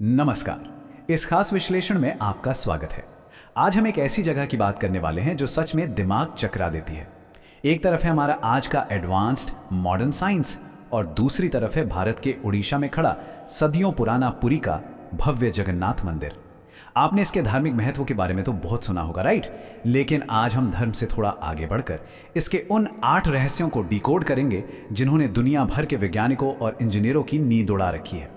नमस्कार। इस खास विश्लेषण में आपका स्वागत है। आज हम एक ऐसी जगह की बात करने वाले हैं जो सच में दिमाग चकरा देती है। एक तरफ है हमारा आज का एडवांस्ड मॉडर्न साइंस और दूसरी तरफ है भारत के उड़ीसा में खड़ा सदियों पुराना पुरी का भव्य जगन्नाथ मंदिर। आपने इसके धार्मिक महत्व के बारे में तो बहुत सुना होगा, राइट? लेकिन आज हम धर्म से थोड़ा आगे बढ़कर इसके उन 8 रहस्यों को डिकोड करेंगे जिन्होंने दुनिया भर के वैज्ञानिकों और इंजीनियरों की नींद उड़ा रखी है।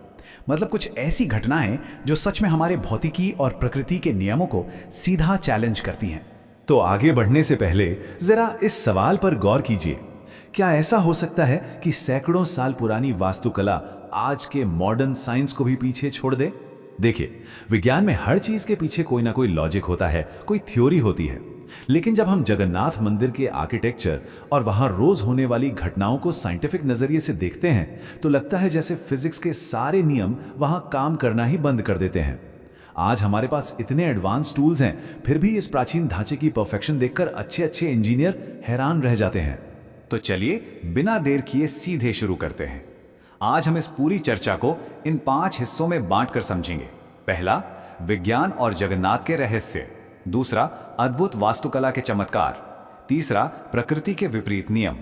मतलब कुछ ऐसी घटनाएं जो सच में हमारे भौतिकी और प्रकृति के नियमों को सीधा चैलेंज करती हैं। तो आगे बढ़ने से पहले जरा इस सवाल पर गौर कीजिए, क्या ऐसा हो सकता है कि सैकड़ों साल पुरानी वास्तुकला आज के मॉडर्न साइंस को भी पीछे छोड़ दे? देखिए, विज्ञान में हर चीज के पीछे कोई ना कोई लॉजिक होता है, कोई थ्योरी होती है। लेकिन जब हम जगन्नाथ मंदिर के आर्किटेक्चर और वहां रोज होने वाली घटनाओं को साइंटिफिक नजरिए से देखते हैं तो लगता है जैसे फिजिक्स के सारे नियम वहां काम करना ही बंद कर देते हैं। आज हमारे पास इतने एडवांस टूल्स हैं, फिर भी इस प्राचीन ढांचे की परफेक्शन देखकर अच्छे अच्छे इंजीनियर हैरान रह जाते हैं। तो चलिए बिना देर किए सीधे शुरू करते हैं। आज हम इस पूरी चर्चा को इन 5 हिस्सों में बांटकर समझेंगे। पहला, विज्ञान और जगन्नाथ के रहस्य। दूसरा, अद्भुत वास्तुकला के चमत्कार। तीसरा, प्रकृति के विपरीत नियम।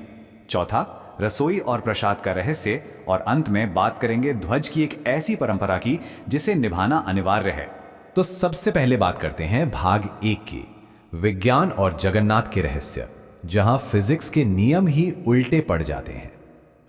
चौथा, रसोई और प्रसाद का रहस्य। और अंत में बात करेंगे ध्वज की एक ऐसी परंपरा की जिसे निभाना अनिवार्य है। तो सबसे पहले बात करते हैं भाग 1 की, विज्ञान और जगन्नाथ के रहस्य, जहां फिजिक्स के नियम ही उल्टे पड़ जाते हैं।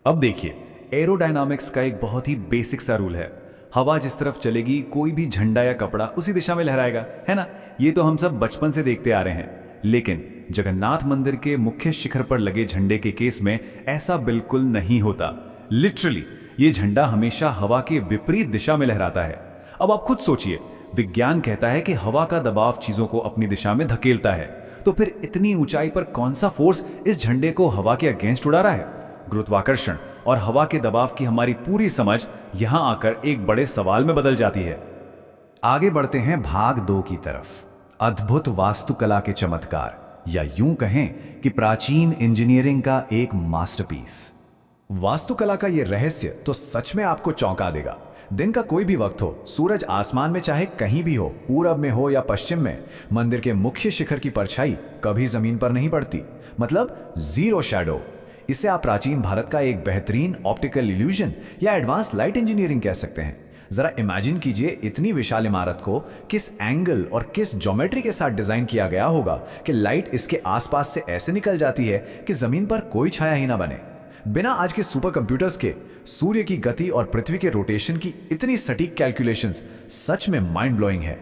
अब देखिए, एरोडायनामिक्स का एक बहुत ही बेसिक सा रूल है, हवा जिस तरफ चलेगी कोई भी झंडा या कपड़ा उसी दिशा में लहराएगा, है ना? ये तो हम सब बचपन से देखते आ रहे हैं। लेकिन जगन्नाथ मंदिर के मुख्य शिखर पर लगे झंडे के केस में ऐसा बिल्कुल नहीं होता। लिटरली ये झंडा हमेशा हवा के विपरीत दिशा में लहराता है। अब आप खुद सोचिए, विज्ञान कहता है कि हवा का दबाव चीजों को अपनी दिशा में धकेलता है, तो फिर इतनी ऊंचाई पर कौन सा फोर्स इस झंडे को हवा के अगेंस्ट उड़ा रहा है? गुरुत्वाकर्षण और हवा के दबाव की हमारी पूरी समझ यहां आकर एक बड़े सवाल में बदल जाती है। आगे बढ़ते हैं भाग 2 की तरफ, अद्भुत वास्तुकला के चमत्कार, या यूं कहें कि प्राचीन इंजीनियरिंग का एक मास्टरपीस। वास्तुकला का यह रहस्य तो सच में आपको चौंका देगा। दिन का कोई भी वक्त हो, सूरज आसमान में चाहे कहीं भी हो, पूरब में हो या पश्चिम में, मंदिर के मुख्य शिखर की परछाई कभी जमीन पर नहीं पड़ती। मतलब जीरो शैडो। इसे आप प्राचीन भारत का एक बेहतरीन ऑप्टिकल इल्यूजन या एडवांस लाइट इंजीनियरिंग कह सकते हैं। जरा इमेजिन कीजिए, इतनी विशाल इमारत को किस एंगल और किस ज्योमेट्री के साथ डिजाइन किया गया होगा कि लाइट इसके आसपास से ऐसे निकल जाती है कि जमीन पर कोई छाया ही ना बने। बिना आज के सुपर कंप्यूटर्स के सूर्य की गति और पृथ्वी के रोटेशन की इतनी सटीक कैलकुलेशंस सच में माइंड ब्लोइंग है।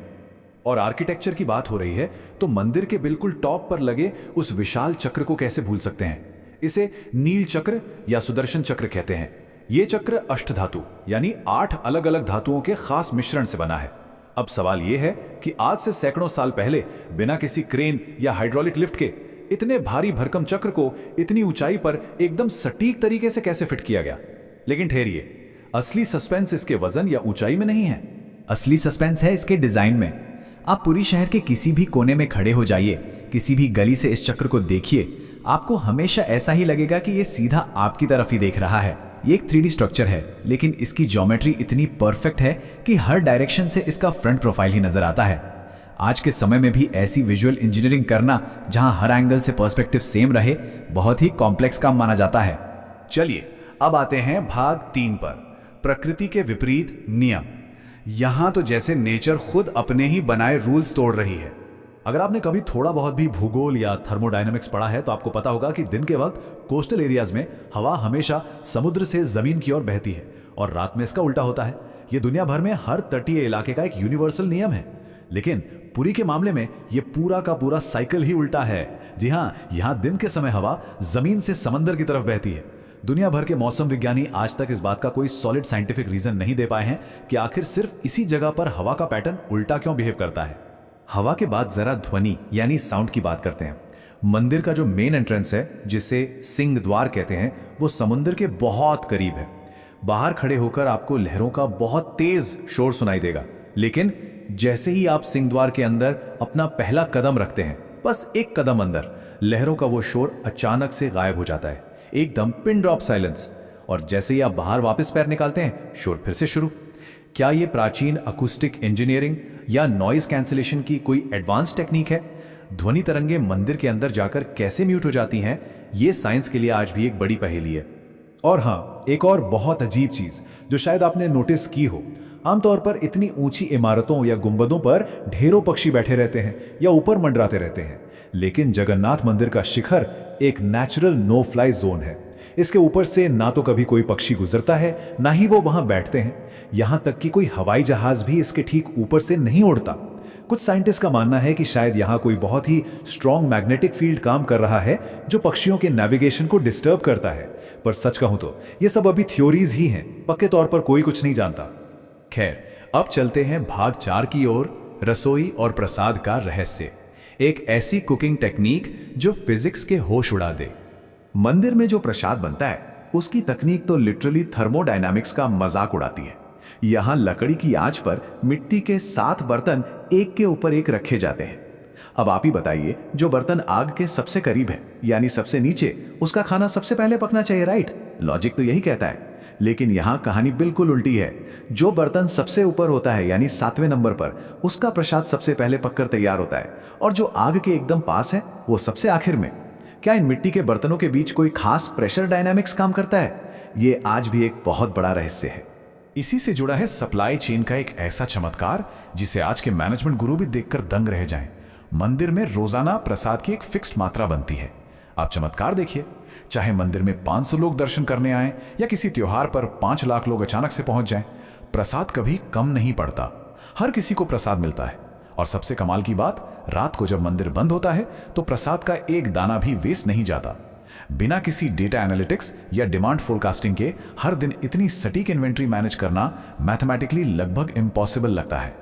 और आर्किटेक्चर की बात हो रही है तो मंदिर के बिल्कुल टॉप पर लगे उस विशाल चक्र को कैसे भूल सकते हैं? इसे नील चक्र या सुदर्शन चक्र कहते हैं। यह चक्र अष्टधातु यानी 8 अलग अलग धातुओं के खास मिश्रण से बना है। अब सवाल यह है कि आज से सैकड़ों साल पहले बिना किसी क्रेन या हाइड्रोलिक लिफ्ट के इतने भारी भरकम चक्र को इतनी ऊंचाई पर एकदम सटीक तरीके से कैसे फिट किया गया? लेकिन ठहरिए, असली सस्पेंस इसके वजन या ऊंचाई में नहीं है। असली सस्पेंस है इसके डिजाइन में। आप पूरी शहर के किसी भी कोने में खड़े हो जाइए, किसी भी गली से इस चक्र को देखिए, आपको हमेशा ऐसा ही लगेगा कि ये सीधा आपकी तरफ ही देख रहा है। ये एक 3D स्ट्रक्चर है, लेकिन इसकी ज्योमेट्री इतनी परफेक्ट है कि हर डायरेक्शन से इसका फ्रंट प्रोफाइल ही नजर आता है। आज के समय में भी ऐसी विजुअल इंजीनियरिंग करना जहां हर एंगल से पर्सपेक्टिव सेम रहे, बहुत ही कॉम्प्लेक्स काम माना जाता है। चलिए अब आते हैं भाग 3 पर, प्रकृति के विपरीत नियम। यहां तो जैसे नेचर खुद अपने ही बनाए रूल्स तोड़ रही है। अगर आपने कभी थोड़ा बहुत भी भूगोल या थर्मोडायनामिक्स पढ़ा है तो आपको पता होगा कि दिन के वक्त कोस्टल एरियाज में हवा हमेशा समुद्र से जमीन की ओर बहती है और रात में इसका उल्टा होता है। यह दुनिया भर में हर तटीय इलाके का एक यूनिवर्सल नियम है। लेकिन पुरी के मामले में यह पूरा का पूरा साइकिल ही उल्टा है। जी हां, यहां दिन के समय हवा जमीन से समंदर की तरफ बहती है। दुनिया भर के मौसम विज्ञानी आज तक इस बात का कोई सॉलिड साइंटिफिक रीजन नहीं दे पाए हैं कि आखिर सिर्फ इसी जगह पर हवा का पैटर्न उल्टा क्यों बिहेव करता है। हवा के बाद जरा ध्वनि यानी साउंड की बात करते हैं। मंदिर का जो मेन एंट्रेंस है, जिसे सिंह द्वार कहते हैं, वो समुद्र के बहुत करीब है। बाहर खड़े होकर आपको लहरों का बहुत तेज शोर सुनाई देगा, लेकिन जैसे ही आप सिंह द्वार के अंदर अपना पहला कदम रखते हैं, बस एक कदम अंदर, लहरों का वो शोर अचानक से गायब हो जाता है। एकदम पिन ड्रॉप साइलेंस। और जैसे ही आप बाहर वापस पैर निकालते हैं, शोर फिर से शुरू। क्या ये प्राचीन अकूस्टिक इंजीनियरिंग या नॉइज कैंसिलेशन की कोई एडवांस टेक्निक है? ध्वनि तरंगे मंदिर के अंदर जाकर कैसे म्यूट हो जाती हैं, ये साइंस के लिए आज भी एक बड़ी पहेली है। और हाँ, एक और बहुत अजीब चीज जो शायद आपने नोटिस की हो, आमतौर पर इतनी ऊंची इमारतों या गुंबदों पर ढेरों पक्षी बैठे रहते हैं या ऊपर मंडराते रहते हैं, लेकिन जगन्नाथ मंदिर का शिखर एक नेचुरल नो फ्लाई जोन है। इसके ऊपर से ना तो कभी कोई पक्षी गुजरता है, ना ही वो वहां बैठते हैं। यहां तक कि कोई हवाई जहाज भी इसके ठीक ऊपर से नहीं उड़ता। कुछ साइंटिस्ट का मानना है कि शायद यहां कोई बहुत ही स्ट्रॉन्ग मैग्नेटिक फील्ड काम कर रहा है जो पक्षियों के नेविगेशन को डिस्टर्ब करता है। पर सच कहूं तो ये सब अभी थ्योरीज ही हैं, पक्के तौर पर कोई कुछ नहीं जानता। खैर, अब चलते हैं भाग 4 की ओर, रसोई और प्रसाद का रहस्य। एक ऐसी कुकिंग टेक्निक जो फिजिक्स के होश उड़ा दे। मंदिर में जो प्रसाद बनता है उसकी तकनीक तो लिटरली थर्मोडायनामिक्स का मजाक उड़ाती है। यहां लकड़ी की आंच पर मिट्टी के 7 बर्तन एक के ऊपर एक रखे जाते हैं। अब आप ही बताइए, जो बर्तन आग के सबसे करीब है यानी सबसे नीचे, उसका खाना सबसे पहले पकना चाहिए, राइट? लॉजिक तो यही कहता है। लेकिन यहां कहानी बिल्कुल उल्टी है। जो बर्तन सबसे ऊपर होता है यानी 7वें नंबर पर, उसका प्रसाद सबसे पहले पककर तैयार होता है, और जो आग के एकदम पास है वो सबसे आखिर में। क्या इन मिट्टी के बर्तनों के बीच कोई खास प्रेशर डायनामिक्स काम करता है? ये आज भी एक बहुत बड़ा रहस्य है। इसी से जुड़ा है सप्लाई चेन का एक ऐसा चमत्कार जिसे आज के मैनेजमेंट गुरु भी देखकर दंग रह जाएं। मंदिर में रोजाना प्रसाद की एक फिक्स्ड मात्रा बनती है। आप चमत्कार देखिए, चाहे मंदिर में 500 लोग दर्शन करने आए या किसी त्योहार पर 5 लाख लोग अचानक से पहुंच जाएं, प्रसाद कभी कम नहीं पड़ता। हर किसी को प्रसाद मिलता है। और सबसे कमाल की बात, रात को जब मंदिर बंद होता है तो प्रसाद का एक दाना भी वेस्ट नहीं जाता। बिना किसी डेटा एनालिटिक्स या डिमांड फोरकास्टिंग के हर दिन इतनी सटीक इन्वेंट्री मैनेज करना मैथमेटिकली लगभग इम्पॉसिबल लगता है।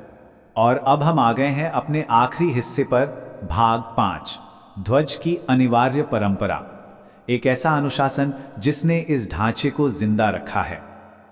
और अब हम आ गए हैं अपने आखिरी हिस्से पर, भाग 5, ध्वज की अनिवार्य परंपरा। एक ऐसा अनुशासन जिसने इस ढांचे को जिंदा रखा है।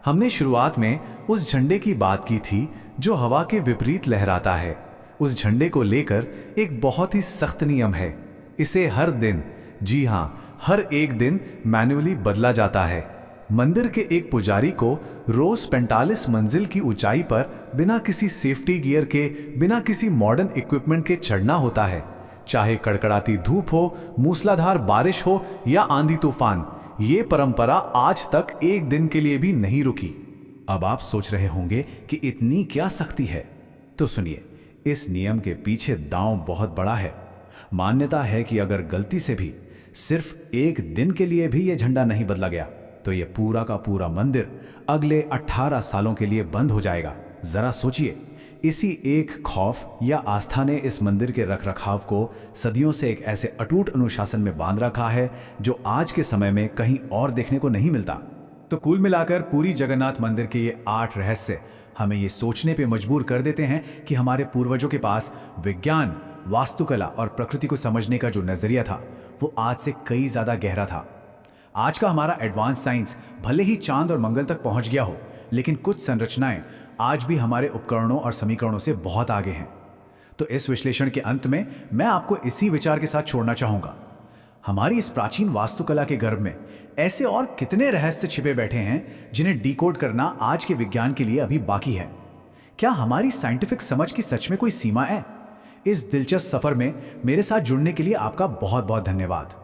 हमने शुरुआत में उस झंडे की बात की थी जो हवा के विपरीत लहराता है। उस झंडे को लेकर एक बहुत ही सख्त नियम है। इसे हर दिन, जी हां, हर एक दिन मैन्युअली बदला जाता है। मंदिर के एक पुजारी को रोज 45 मंजिल की ऊंचाई पर बिना किसी सेफ्टी गियर के, बिना किसी मॉडर्न इक्विपमेंट के चढ़ना होता है। चाहे कड़कड़ाती धूप हो, मूसलाधार बारिश हो या आंधी तूफान, ये परंपरा आज तक एक दिन के लिए भी नहीं रुकी। अब आप सोच रहे होंगे कि इतनी क्या सख्ती है? तो सुनिए, इस नियम के पीछे दांव बहुत बड़ा है। मान्यता है कि अगर गलती से भी सिर्फ एक दिन के लिए भी यह झंडा नहीं बदला गया तो यह पूरा का पूरा मंदिर अगले 18 सालों के लिए बंद हो जाएगा। जरा सोचिए, इसी एक खौफ या आस्था ने इस मंदिर के रखरखाव को सदियों से एक ऐसे अटूट अनुशासन में बांध रखा है जो आज के समय में कहीं और देखने को नहीं मिलता। तो कुल मिलाकर पूरी जगन्नाथ मंदिर के ये 8 रहस्य हमें ये सोचने पे मजबूर कर देते हैं कि हमारे पूर्वजों के पास विज्ञान, वास्तुकला और प्रकृति को समझने का जो नजरिया था वो आज से कई ज्यादा गहरा था। आज का हमारा एडवांस साइंस भले ही चांद और मंगल तक पहुंच गया हो, लेकिन कुछ संरचनाएं आज भी हमारे उपकरणों और समीकरणों से बहुत आगे हैं। तो इस विश्लेषण के अंत में मैं आपको इसी विचार के साथ छोड़ना चाहूंगा। हमारी इस प्राचीन वास्तुकला के गर्भ में ऐसे और कितने रहस्य छिपे बैठे हैं जिन्हें डिकोड करना आज के विज्ञान के लिए अभी बाकी है। क्या हमारी साइंटिफिक समझ की सच में कोई सीमा है? इस दिलचस्प सफर में मेरे साथ जुड़ने के लिए आपका बहुत बहुत धन्यवाद।